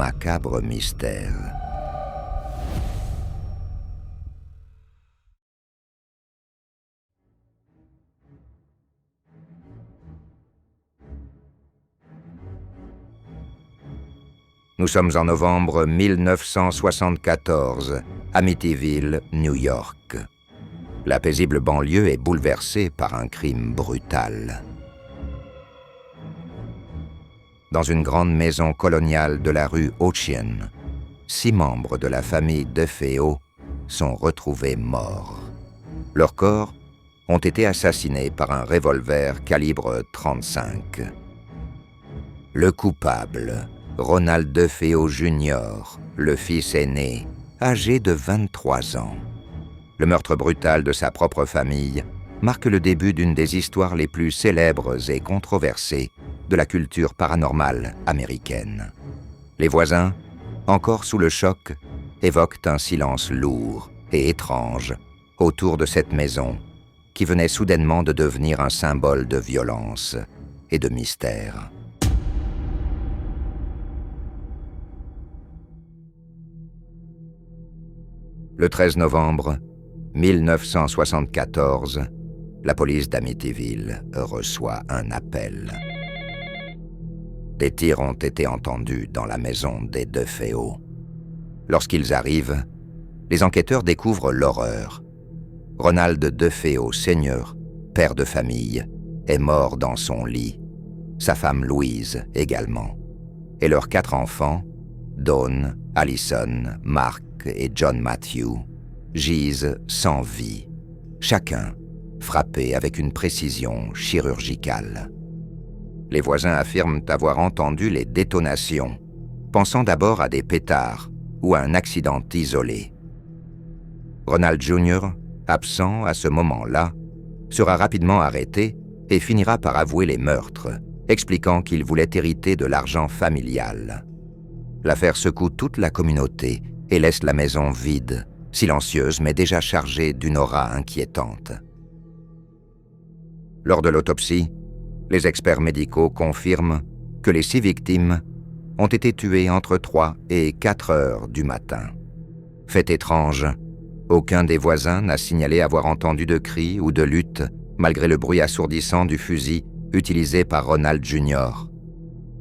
macabre mystère. Nous sommes en novembre 1974, Amityville, New York. La paisible banlieue est bouleversée par un crime brutal. Dans une grande maison coloniale de la rue Ocean, 6 membres de la famille DeFeo sont retrouvés morts. Leurs corps ont été assassinés par un revolver calibre 35. Le coupable, Ronald DeFeo Jr., le fils aîné, âgé de 23 ans. Le meurtre brutal de sa propre famille marque le début d'une des histoires les plus célèbres et controversées de la culture paranormale américaine. Les voisins, encore sous le choc, évoquent un silence lourd et étrange autour de cette maison qui venait soudainement de devenir un symbole de violence et de mystère. Le 13 novembre 1974, la police d'Amityville reçoit un appel. Des tirs ont été entendus dans la maison des DeFeo. Lorsqu'ils arrivent, les enquêteurs découvrent l'horreur. Ronald DeFeo Sr., père de famille, est mort dans son lit. Sa femme Louise également. Et leurs 4 enfants, Dawn, Allison, Mark et John Matthew, gisent sans vie, chacun frappé avec une précision chirurgicale. Les voisins affirment avoir entendu les détonations, pensant d'abord à des pétards ou à un accident isolé. Ronald Jr., absent à ce moment-là, sera rapidement arrêté et finira par avouer les meurtres, expliquant qu'il voulait hériter de l'argent familial. L'affaire secoue toute la communauté et laisse la maison vide, silencieuse mais déjà chargée d'une aura inquiétante. Lors de l'autopsie, les experts médicaux confirment que les 6 victimes ont été tuées entre 3 et 4 heures du matin. Fait étrange, aucun des voisins n'a signalé avoir entendu de cris ou de luttes malgré le bruit assourdissant du fusil utilisé par Ronald Jr.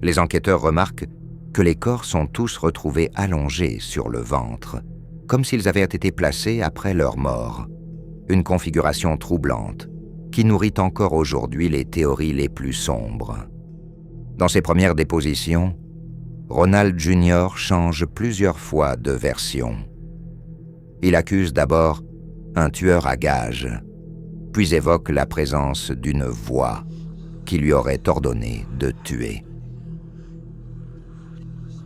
Les enquêteurs remarquent que les corps sont tous retrouvés allongés sur le ventre, comme s'ils avaient été placés après leur mort. Une configuration troublante qui nourrit encore aujourd'hui les théories les plus sombres. Dans ses premières dépositions, Ronald Jr. change plusieurs fois de version. Il accuse d'abord un tueur à gages, puis évoque la présence d'une voix qui lui aurait ordonné de tuer.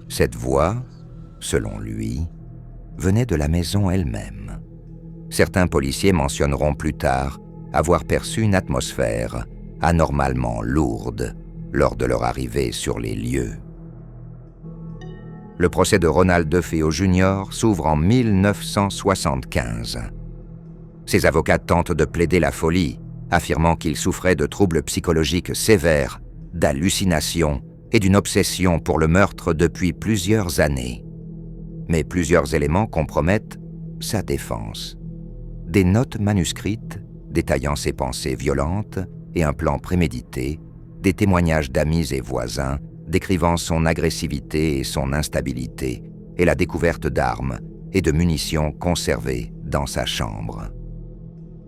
Cette voix, selon lui, venait de la maison elle-même. Certains policiers mentionneront plus tard avoir perçu une atmosphère anormalement lourde lors de leur arrivée sur les lieux. Le procès de Ronald DeFeo Jr. s'ouvre en 1975. Ses avocats tentent de plaider la folie, affirmant qu'il souffrait de troubles psychologiques sévères, d'hallucinations et d'une obsession pour le meurtre depuis plusieurs années. Mais plusieurs éléments compromettent sa défense. Des notes manuscrites détaillant ses pensées violentes et un plan prémédité, des témoignages d'amis et voisins décrivant son agressivité et son instabilité, et la découverte d'armes et de munitions conservées dans sa chambre.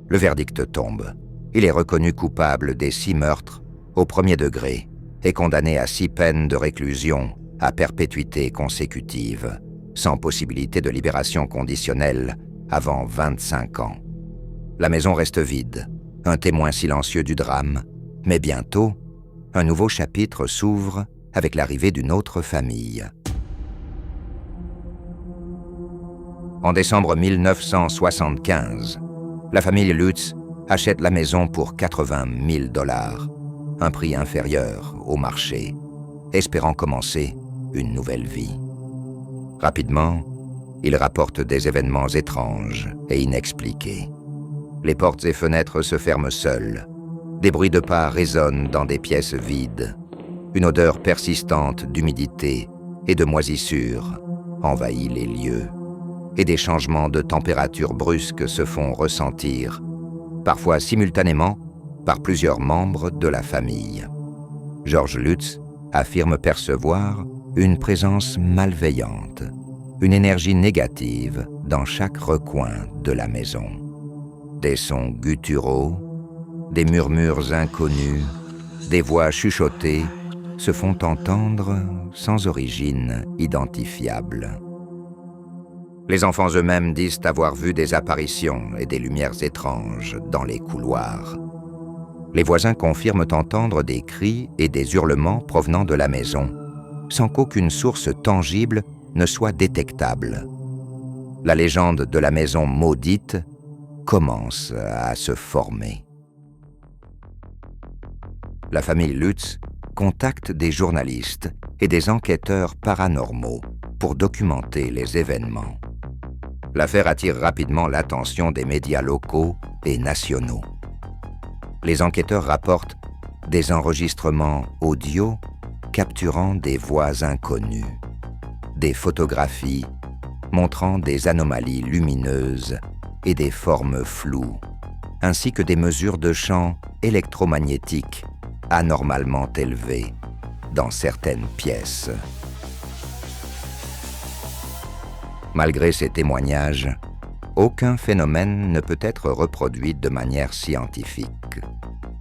Le verdict tombe. Il est reconnu coupable des 6 meurtres au premier degré et condamné à 6 peines de réclusion à perpétuité consécutive, sans possibilité de libération conditionnelle avant 25 ans. La maison reste vide, un témoin silencieux du drame, mais bientôt, un nouveau chapitre s'ouvre avec l'arrivée d'une autre famille. En décembre 1975, la famille Lutz achète la maison pour 80 000 $, un prix inférieur au marché, espérant commencer une nouvelle vie. Rapidement, ils rapportent des événements étranges et inexpliqués. Les portes et fenêtres se ferment seules. Des bruits de pas résonnent dans des pièces vides. Une odeur persistante d'humidité et de moisissure envahit les lieux, et des changements de température brusques se font ressentir, parfois simultanément, par plusieurs membres de la famille. George Lutz affirme percevoir une présence malveillante, une énergie négative dans chaque recoin de la maison. Des sons gutturaux, des murmures inconnus, des voix chuchotées se font entendre sans origine identifiable. Les enfants eux-mêmes disent avoir vu des apparitions et des lumières étranges dans les couloirs. Les voisins confirment entendre des cris et des hurlements provenant de la maison, sans qu'aucune source tangible ne soit détectable. La légende de la maison maudite commence à se former. La famille Lutz contacte des journalistes et des enquêteurs paranormaux pour documenter les événements. L'affaire attire rapidement l'attention des médias locaux et nationaux. Les enquêteurs rapportent des enregistrements audio capturant des voix inconnues, des photographies montrant des anomalies lumineuses et des formes floues, ainsi que des mesures de champ électromagnétiques anormalement élevées dans certaines pièces. Malgré ces témoignages, aucun phénomène ne peut être reproduit de manière scientifique.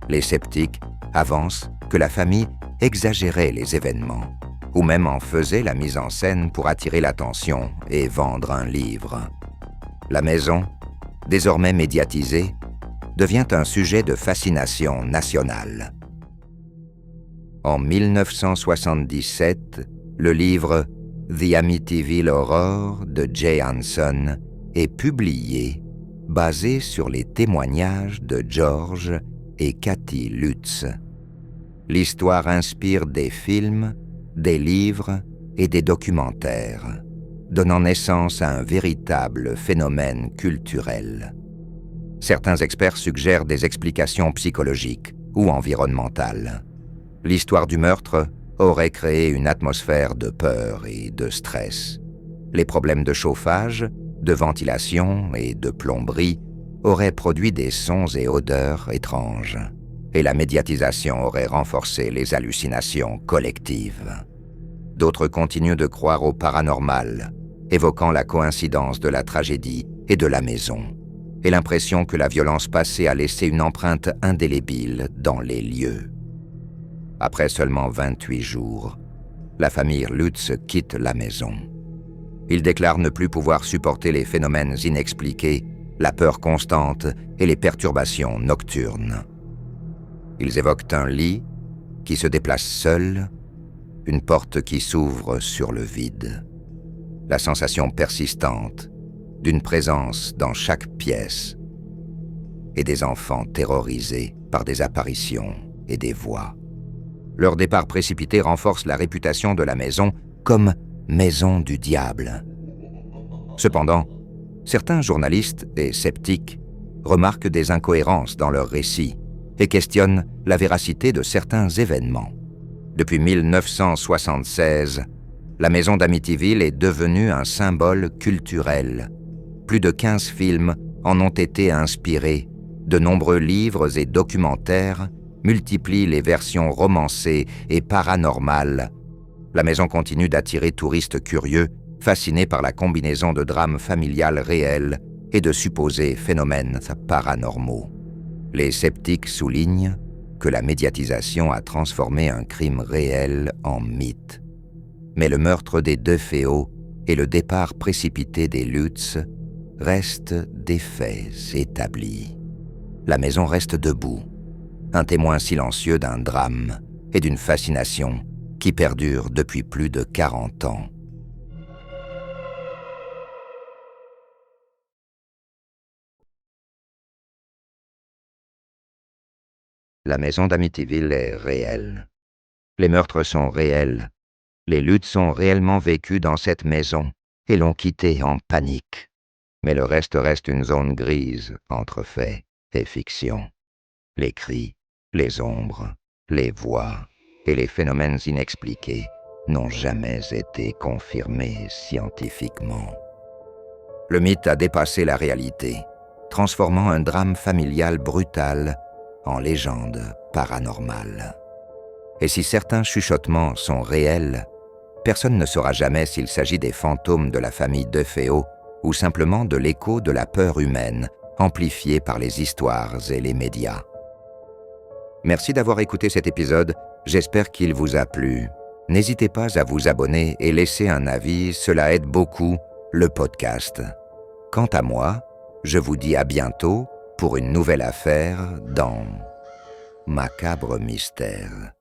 Les sceptiques avancent que la famille exagérait les événements, ou même en faisait la mise en scène pour attirer l'attention et vendre un livre. La maison, désormais médiatisée, devient un sujet de fascination nationale. En 1977, le livre The Amityville Horror de Jay Hanson est publié, basé sur les témoignages de George et Kathy Lutz. L'histoire inspire des films, des livres et des documentaires, donnant naissance à un véritable phénomène culturel. Certains experts suggèrent des explications psychologiques ou environnementales. L'histoire du meurtre aurait créé une atmosphère de peur et de stress. Les problèmes de chauffage, de ventilation et de plomberie auraient produit des sons et odeurs étranges, et la médiatisation aurait renforcé les hallucinations collectives. D'autres continuent de croire au paranormal, évoquant la coïncidence de la tragédie et de la maison, et l'impression que la violence passée a laissé une empreinte indélébile dans les lieux. Après seulement 28 jours, la famille Lutz quitte la maison. Ils déclarent ne plus pouvoir supporter les phénomènes inexpliqués, la peur constante et les perturbations nocturnes. Ils évoquent un lit qui se déplace seul, une porte qui s'ouvre sur le vide, la sensation persistante d'une présence dans chaque pièce et des enfants terrorisés par des apparitions et des voix. Leur départ précipité renforce la réputation de la maison comme maison du diable. Cependant, certains journalistes et sceptiques remarquent des incohérences dans leurs récits et questionnent la véracité de certains événements. Depuis 1976, la maison d'Amityville est devenue un symbole culturel. Plus de 15 films en ont été inspirés. De nombreux livres et documentaires multiplient les versions romancées et paranormales. La maison continue d'attirer touristes curieux, fascinés par la combinaison de drames familiales réels et de supposés phénomènes paranormaux. Les sceptiques soulignent que la médiatisation a transformé un crime réel en mythe. Mais le meurtre des deux féaux et le départ précipité des Lutz restent des faits établis. La maison reste debout, un témoin silencieux d'un drame et d'une fascination qui perdure depuis plus de 40 ans. La maison d'Amityville est réelle. Les meurtres sont réels. Les luttes sont réellement vécues dans cette maison et l'ont quittée en panique. Mais le reste une zone grise entre faits et fiction. Les cris, les ombres, les voix et les phénomènes inexpliqués n'ont jamais été confirmés scientifiquement. Le mythe a dépassé la réalité, transformant un drame familial brutal en légende paranormale. Et si certains chuchotements sont réels, personne ne saura jamais s'il s'agit des fantômes de la famille DeFeo ou simplement de l'écho de la peur humaine, amplifiée par les histoires et les médias. Merci d'avoir écouté cet épisode, j'espère qu'il vous a plu. N'hésitez pas à vous abonner et laisser un avis, cela aide beaucoup le podcast. Quant à moi, je vous dis à bientôt pour une nouvelle affaire dans Macabre Mystère.